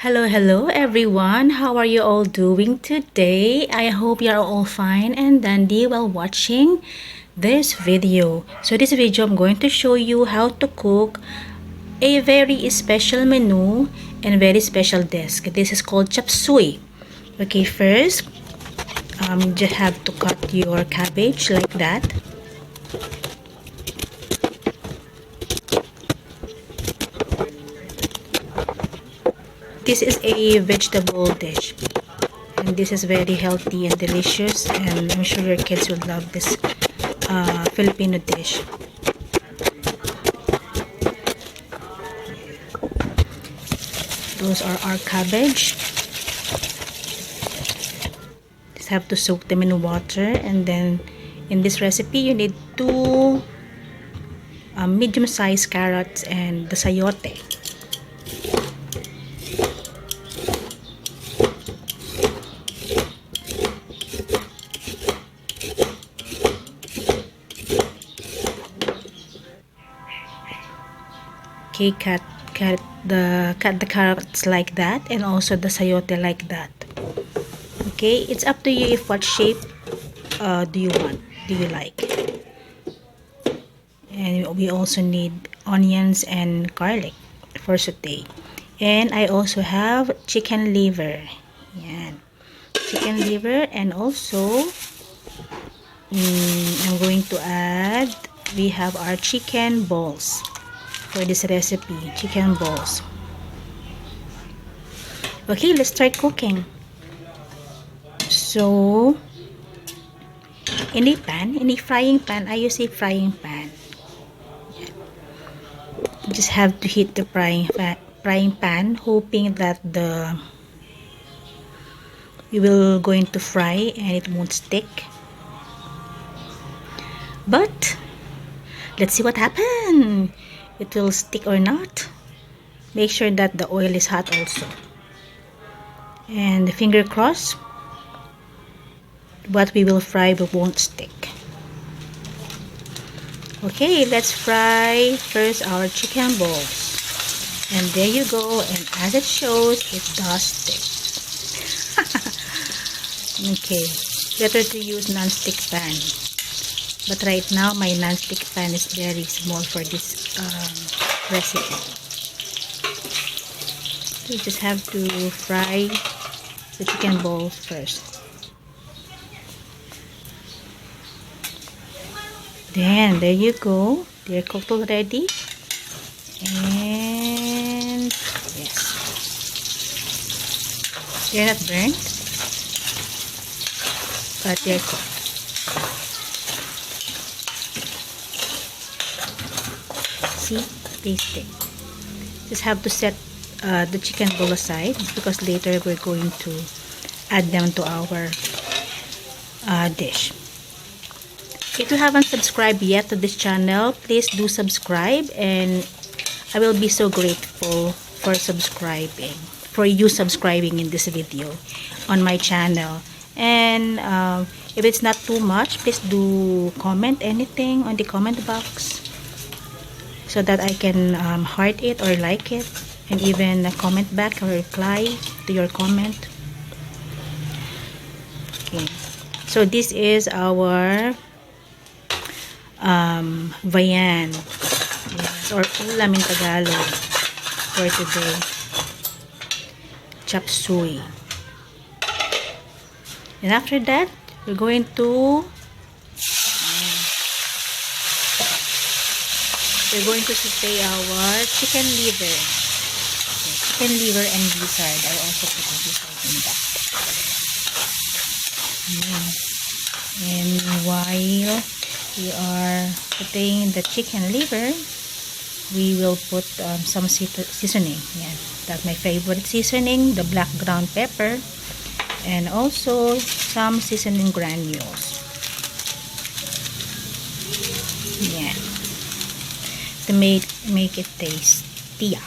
Hello everyone. How are you all doing today? I hope you are all fine and dandy while watching this video. So this video I'm going to show you how to cook a very special menu and very special dish. This is called Chopsuey. Okay, first you just have to cut your cabbage like that. This is a vegetable dish. And this is very healthy and delicious, and I'm sure your kids will love this Filipino dish. Those are our cabbage. Just have to soak them in water, and then in this recipe you need two medium-sized carrots and the sayote. Okay, cut the carrots like that, and also the sayote like that. Okay, it's up to you if what shape do you like. And we also need onions and garlic for saute. And I also have chicken liver. Yan. Chicken liver, and also I'm going to add, we have our chicken balls. For this recipe, chicken balls. Okay, let's start cooking. So, in a frying pan, I use a frying pan. You just have to heat the frying pan, hoping that you will going to fry and it won't stick. But let's see what happens. It will stick or not. Make sure that the oil is hot also. And finger crossed, what we will fry won't stick. Okay, let's fry first our chicken balls. And there you go, and as it shows, it does stick. Okay, better to use non-stick pan. But right now, my non-stick pan is very small for this recipe. You just have to fry the chicken balls first. Then, there you go. They're cooked already. And, yes. They're not burnt, but they're cooked. See, they stick. Just have to set the chicken ball aside, because later we're going to add them to our dish. If you haven't subscribed yet to this channel, please do subscribe, and I will be so grateful for you subscribing in this video on my channel. And if it's not too much, please do comment anything on the comment box, so that I can heart it or like it, and even comment back or reply to your comment. Okay, so this is our viand, yes, or ulam in Tagalog for today. Chopsuey. And after that, we're going to saute our chicken liver. Okay, chicken liver and gizzard. I also put a gizzard in that. And while we are putting the chicken liver, we will put some seasoning. Yeah, that's my favorite seasoning, the black ground pepper, and also some seasoning granules. Yeah, to make it tastier.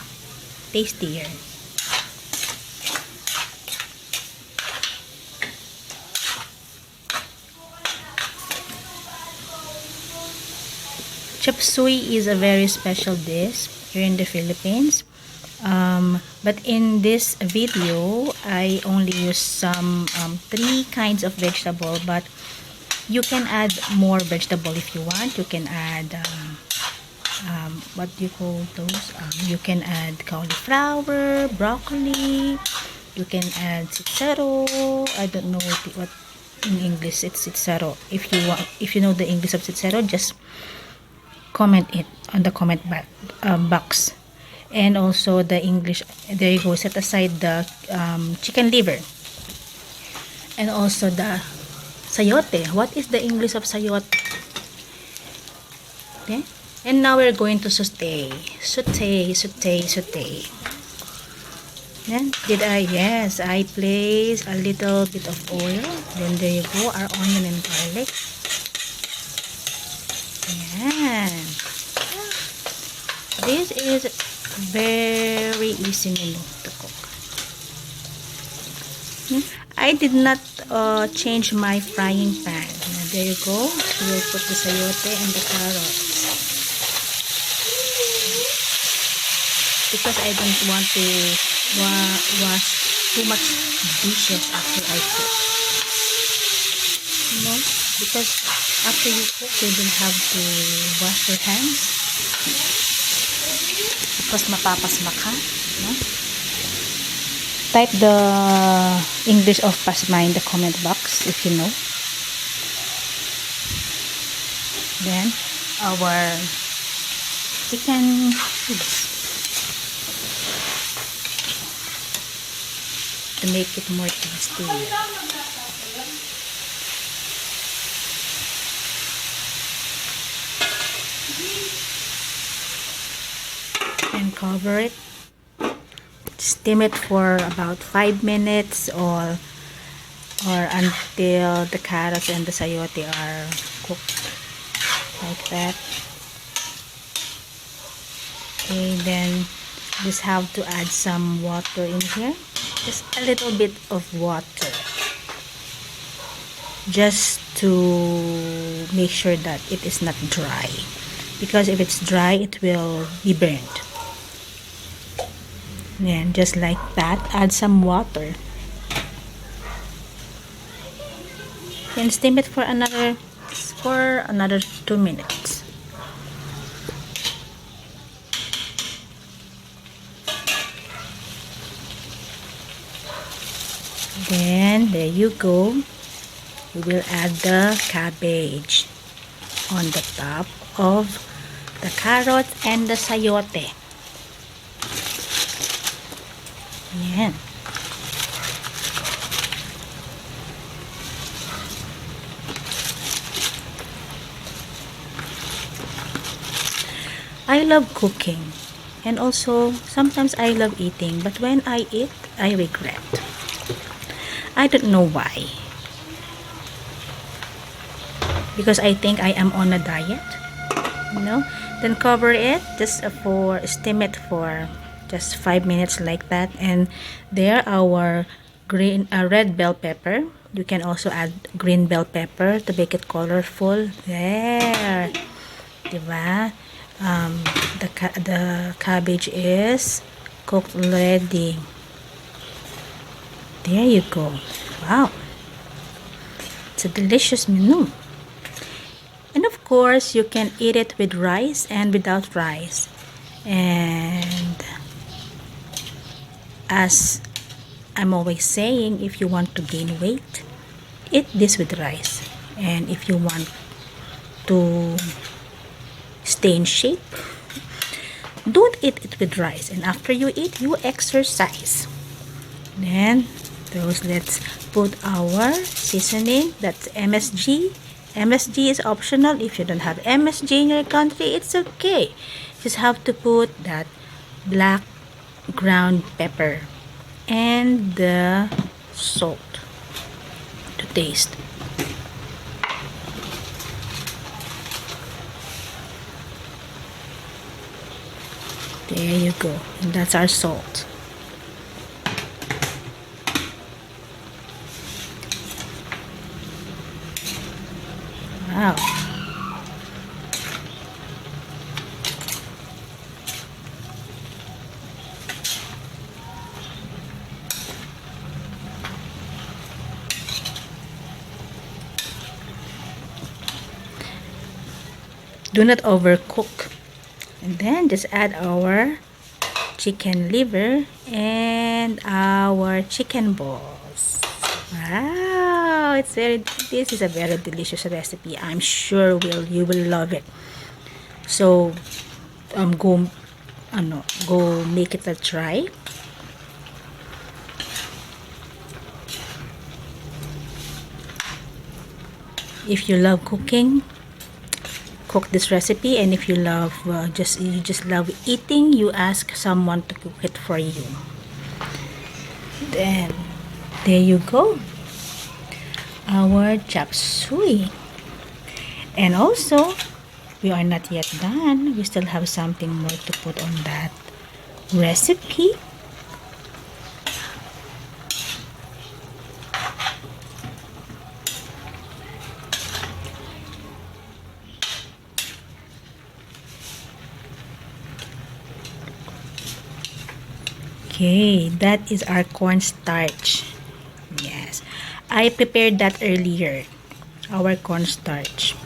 Chopsuey is a very special dish here in the Philippines. But in this video, I only use some 3 kinds of vegetable, but you can add more vegetable if you want. You can add what do you call those? You can add cauliflower, broccoli. You can add sitsero. I don't know what in English it's sitsero. If you know the English of sitsero, just comment it on the comment box. And also the English, there you go, set aside the chicken liver. And also the sayote. What is the English of sayote? Okay. And now we're going to saute. Then yes, I place a little bit of oil. Then there you go, our onion and garlic. Yan. This is very easy to cook. I did not change my frying pan. There you go. We'll put the sayote and the carrots. Because I don't want to wash too much dishes after I cook. You know? Because after you cook, you don't have to wash your hands. Because mapapasma ka. No? Type the English of pasma in the comment box if you know. Then, our chicken cubes. To make it more tasty. And cover it. Steam it for about 5 minutes or until the carrots and the sayote are cooked. Like that. Okay, then just have to add some water in here. Just a little bit of water, just to make sure that it is not dry, because if it's dry it will be burnt. Then just like that, add some water and steam it for another 2 minutes. Then there you go, we will add the cabbage on the top of the carrots and the sayote. Yan. I love cooking, and also sometimes I love eating, but when I eat, I regret. I don't know why. Because I think I am on a diet. You know? Then cover it just steam it for just 5 minutes like that. And there our red bell pepper. You can also add green bell pepper to make it colorful. There. Diba? The cabbage is cooked already. There you go. Wow. It's a delicious menu. And of course, you can eat it with rice and without rice. And as I'm always saying, if you want to gain weight, eat this with rice. And if you want to stay in shape, don't eat it with rice. And after you eat, you exercise. Then let's put our seasoning. That's MSG. MSG is optional. If you don't have MSG in your country, it's okay. Just have to put that black ground pepper and the salt to taste. There you go. And that's our salt. Wow. Do not overcook. And then just add our chicken liver and our chicken balls. Wow, this is a very delicious recipe. I'm sure you will love it. So go make it a try. If you love cooking, cook this recipe, and if you love you just love eating, you ask someone to cook it for you. Then there you go, our chopsuey. And also, we are not yet done. We still have something more to put on that recipe. Okay, that is our cornstarch. Yes, I prepared that earlier. Our cornstarch.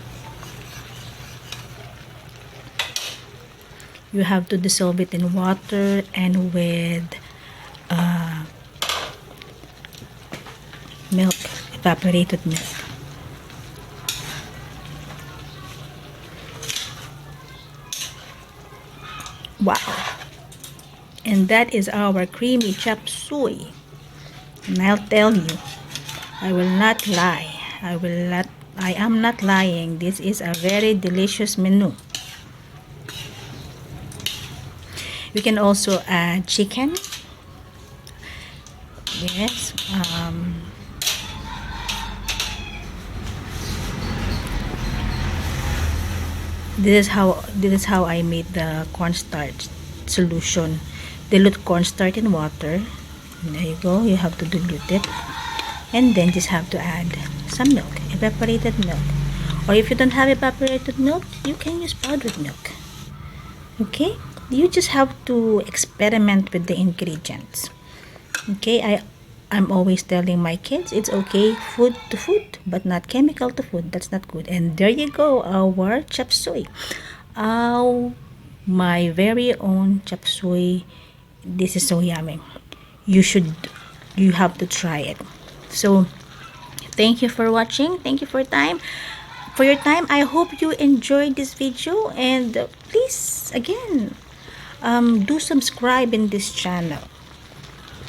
You have to dissolve it in water and with milk, evaporated milk. Wow. And that is our creamy chopsuey. And I'll tell you, I will not lie. I am not lying. This is a very delicious menu. We can also add chicken. Yes. This is how I made the cornstarch solution. Dilute cornstarch in water. There you go. You have to dilute it, and then just have to add some milk, evaporated milk. Or if you don't have evaporated milk, you can use powdered milk. Okay, you just have to experiment with the ingredients. Okay, I'm always telling my kids it's okay, food to food, but not chemical to food. That's not good. And there you go, our chopsuey. My very own chopsuey. This is so yummy. You have to try it. So thank you for watching. Thank you for your time. I hope you enjoyed this video, and please again do subscribe in this channel.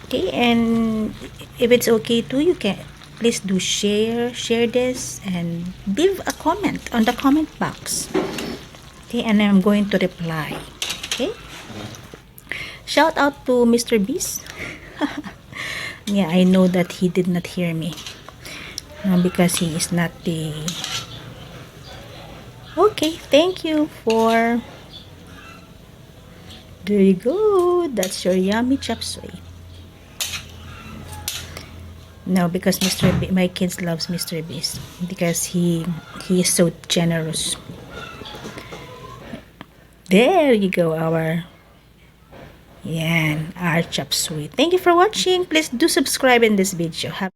Okay, and if it's okay too, you can please do share this and leave a comment on the comment box. Okay, and I'm going to reply. Okay, shout out to Mr. Beast. Yeah, I know that he did not hear me because he is not the... Okay, thank you for... There you go, that's your yummy chopsuey. No, because my kids loves Mr. Beast because he is so generous. There you go, our chopsuey. Thank you for watching. Please do subscribe in this video.